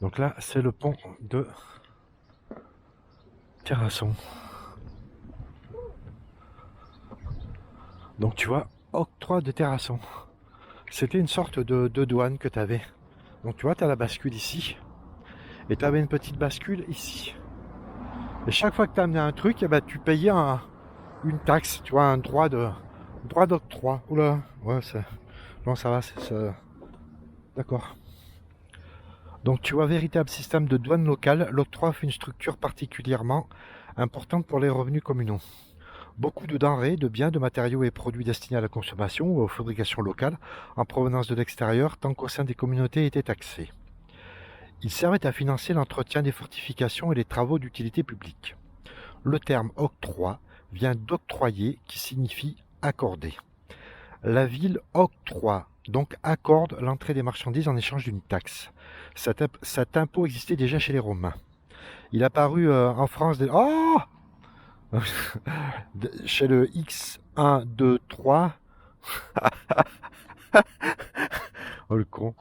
Donc là, c'est le pont de Terrasson. Donc tu vois, octroi de Terrasson. C'était une sorte de douane que tu avais. Donc tu vois, tu as la bascule ici. Et tu avais une petite bascule ici. Et chaque fois que tu amenais un truc, eh ben, tu payais une taxe, tu vois, un droit d'octroi. Oula, ouais, c'est... Non, ça va, c'est ça. D'accord. Donc tu vois, véritable système de douane locale, l'octroi fait une structure particulièrement importante pour les revenus communaux. Beaucoup de denrées, de biens, de matériaux et produits destinés à la consommation ou aux fabrications locales en provenance de l'extérieur, tant qu'au sein des communautés, étaient taxés. Ils servaient à financer l'entretien des fortifications et les travaux d'utilité publique. Le terme octroi vient d'octroyer qui signifie accorder. La ville octroie, donc accorde l'entrée des marchandises en échange d'une taxe. Cet impôt existait déjà chez les Romains. Il a apparu en France Oh chez le X1, 2, 3. Oh le con.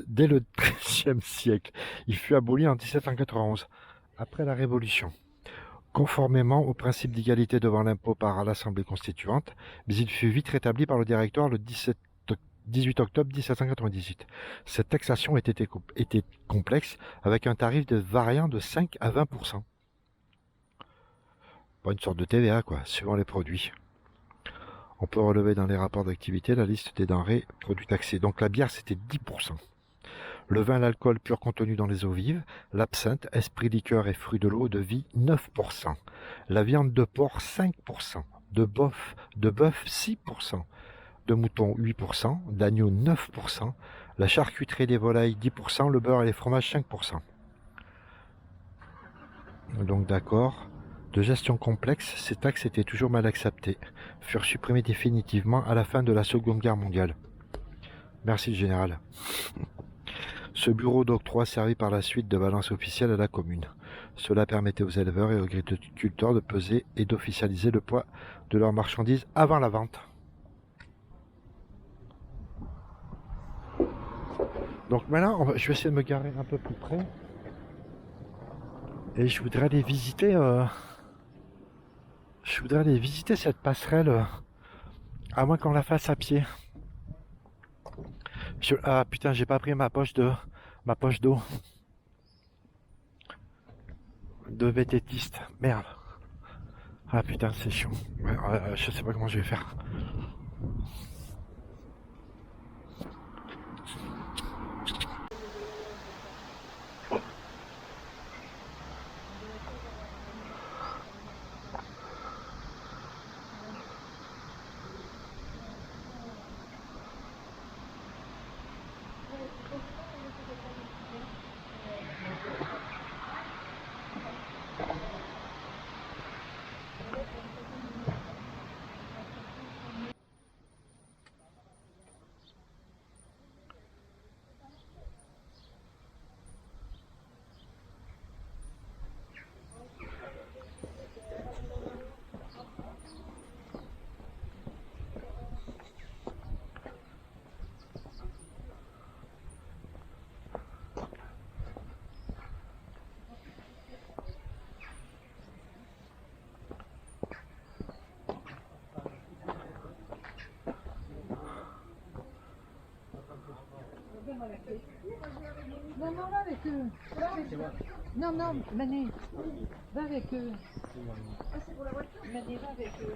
Dès le XIIIe siècle. Il fut aboli en 1791, après la Révolution. Conformément au principe d'égalité devant l'impôt par l'Assemblée constituante, mais il fut vite rétabli par le Directoire le 18 octobre 1798. Cette taxation était complexe, avec un tarif variant de 5 à 20%. Pas une sorte de TVA, quoi, suivant les produits. On peut relever dans les rapports d'activité la liste des denrées produits taxés. Donc la bière, c'était 10%. Le vin, l'alcool pur contenu dans les eaux vives, l'absinthe, esprit liqueur et fruits de l'eau de vie, 9%. La viande de porc, 5%. De bœuf, 6%. De mouton, 8%. D'agneau, 9%. La charcuterie des volailles, 10%. Le beurre et les fromages, 5%. Donc d'accord. De gestion complexe, ces taxes étaient toujours mal acceptées, furent supprimées définitivement à la fin de la Seconde Guerre mondiale. Merci le général. Ce bureau d'octroi servit par la suite de balance officielle à la commune. Cela permettait aux éleveurs et aux agriculteurs de peser et d'officialiser le poids de leurs marchandises avant la vente. Donc maintenant, je vais essayer de me garer un peu plus près. Et je voudrais aller visiter... cette passerelle, à moins qu'on la fasse à pied. Ah putain, j'ai pas pris ma poche d'eau de vététiste. Merde. Ah putain, c'est chiant. Ouais, je sais pas comment je vais faire. Non, non, va avec eux. Non, non, Mané, va avec eux. Mané, va avec eux.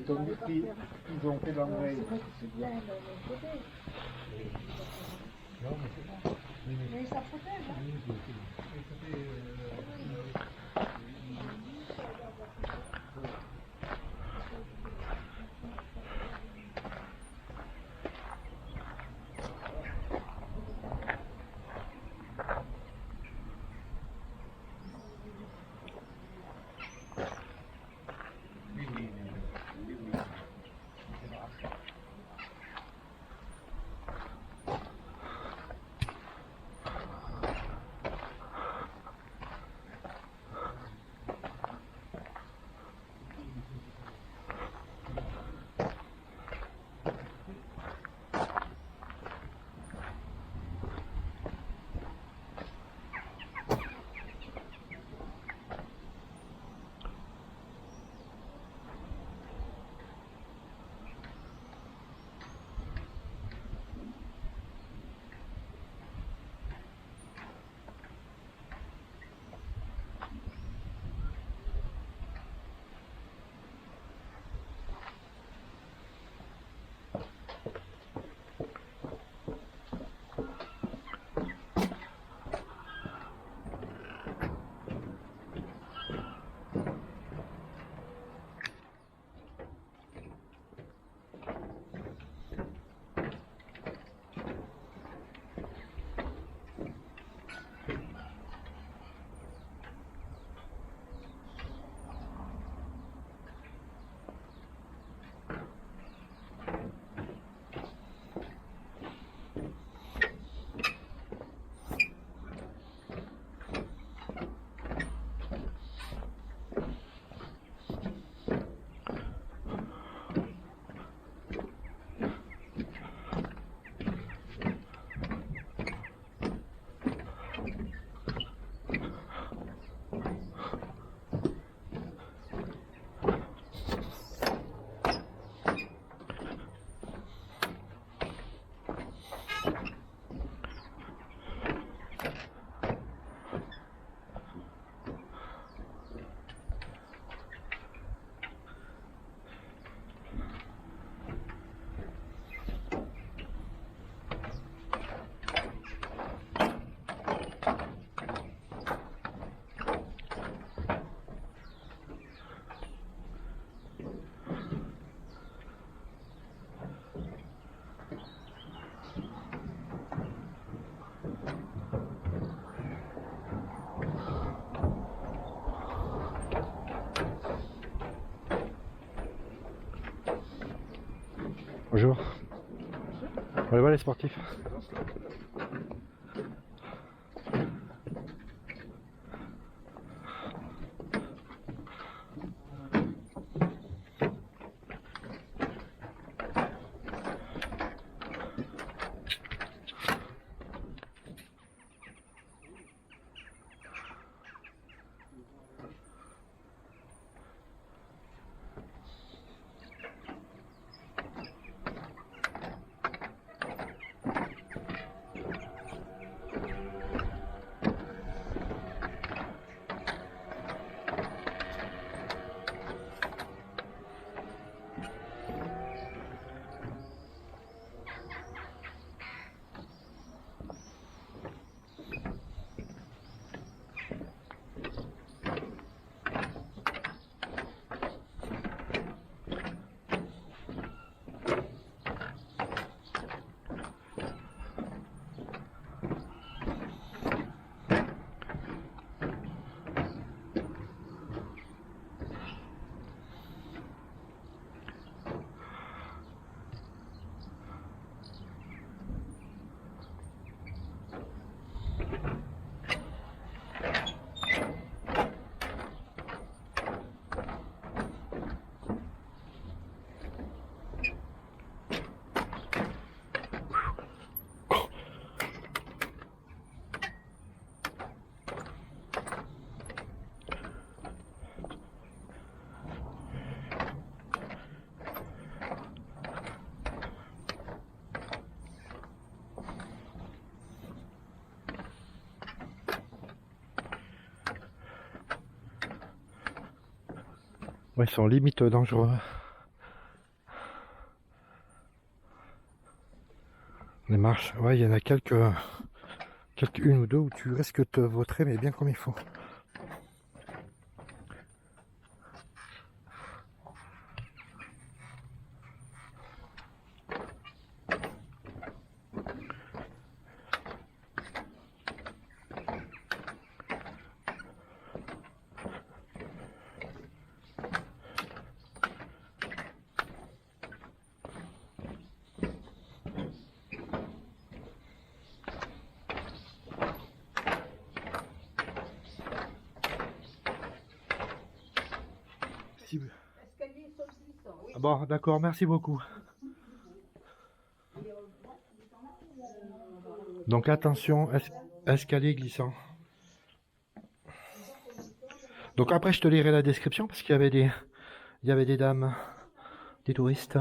ils ont fait l'engrais. Mais ça protège, hein. Bonjour. On les voit les sportifs. Ouais, ils sont limite dangereux. Les marches, ouais, il y en a une ou deux où tu risques de te vautrer, mais bien comme il faut. Ah bon, d'accord, merci beaucoup. Donc attention, escalier glissant. Donc après je te lirai la description parce qu'il y avait des dames, des touristes.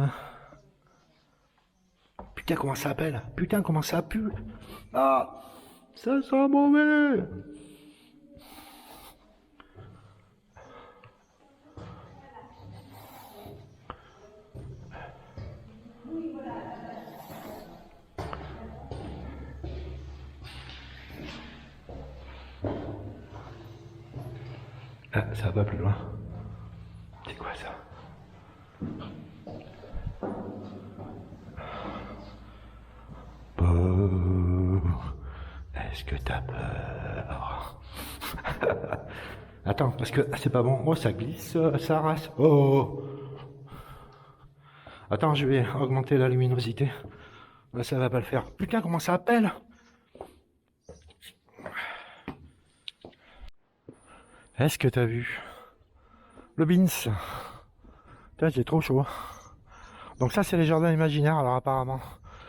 Putain comment ça appelle? Putain comment ça pue? Ah, ça sent mauvais. Ah, ça va plus loin. C'est quoi ça? Oh, est-ce que t'as peur? Attends, parce que c'est pas bon. Oh, ça glisse, ça rase. Oh. Attends, je vais augmenter la luminosité. Là, ça va pas le faire. Putain, comment ça appelle? Est-ce que t'as vu le Beans? Putain, j'ai trop chaud. Donc ça, c'est les jardins imaginaires, alors apparemment.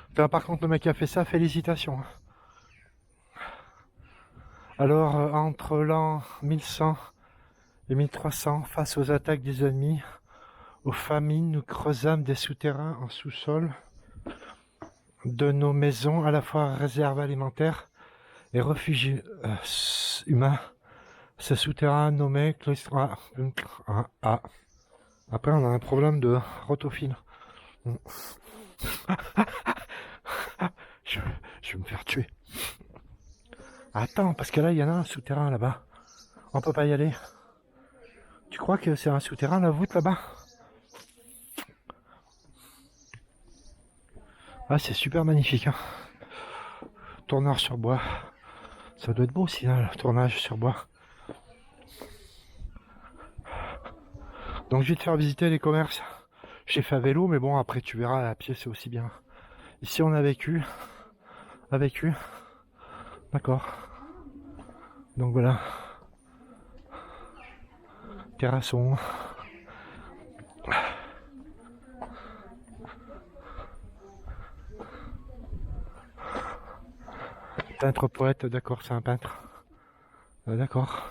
Putain, par contre, le mec qui a fait ça, félicitations. Alors, entre l'an 1100 et 1300, face aux attaques des ennemis, aux famines, nous creusâmes des souterrains en sous-sol de nos maisons, à la fois réserves alimentaires et refuges humains. Ce souterrain nommé Après, on a un problème de rotophile. je vais me faire tuer. Attends, parce que là, il y en a un souterrain là-bas. On peut pas y aller. Tu crois que c'est un souterrain, la voûte là-bas? Ah, c'est super magnifique. Hein. Tourneur sur bois. Ça doit être beau aussi, hein, le tournage sur bois. Donc, je vais te faire visiter les commerces. J'ai fait à vélo, mais bon, après, tu verras, à pied, c'est aussi bien. Ici, on a vécu. D'accord. Donc, voilà. Terrasson. Peintre poète, d'accord, c'est un peintre. D'accord.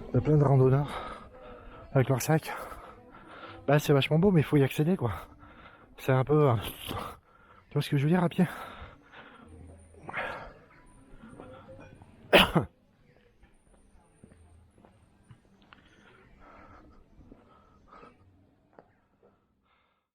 Il y a plein de randonneurs avec leur sac. Bah c'est vachement beau mais il faut y accéder quoi. C'est un peu... Tu vois ce que je veux dire à pied?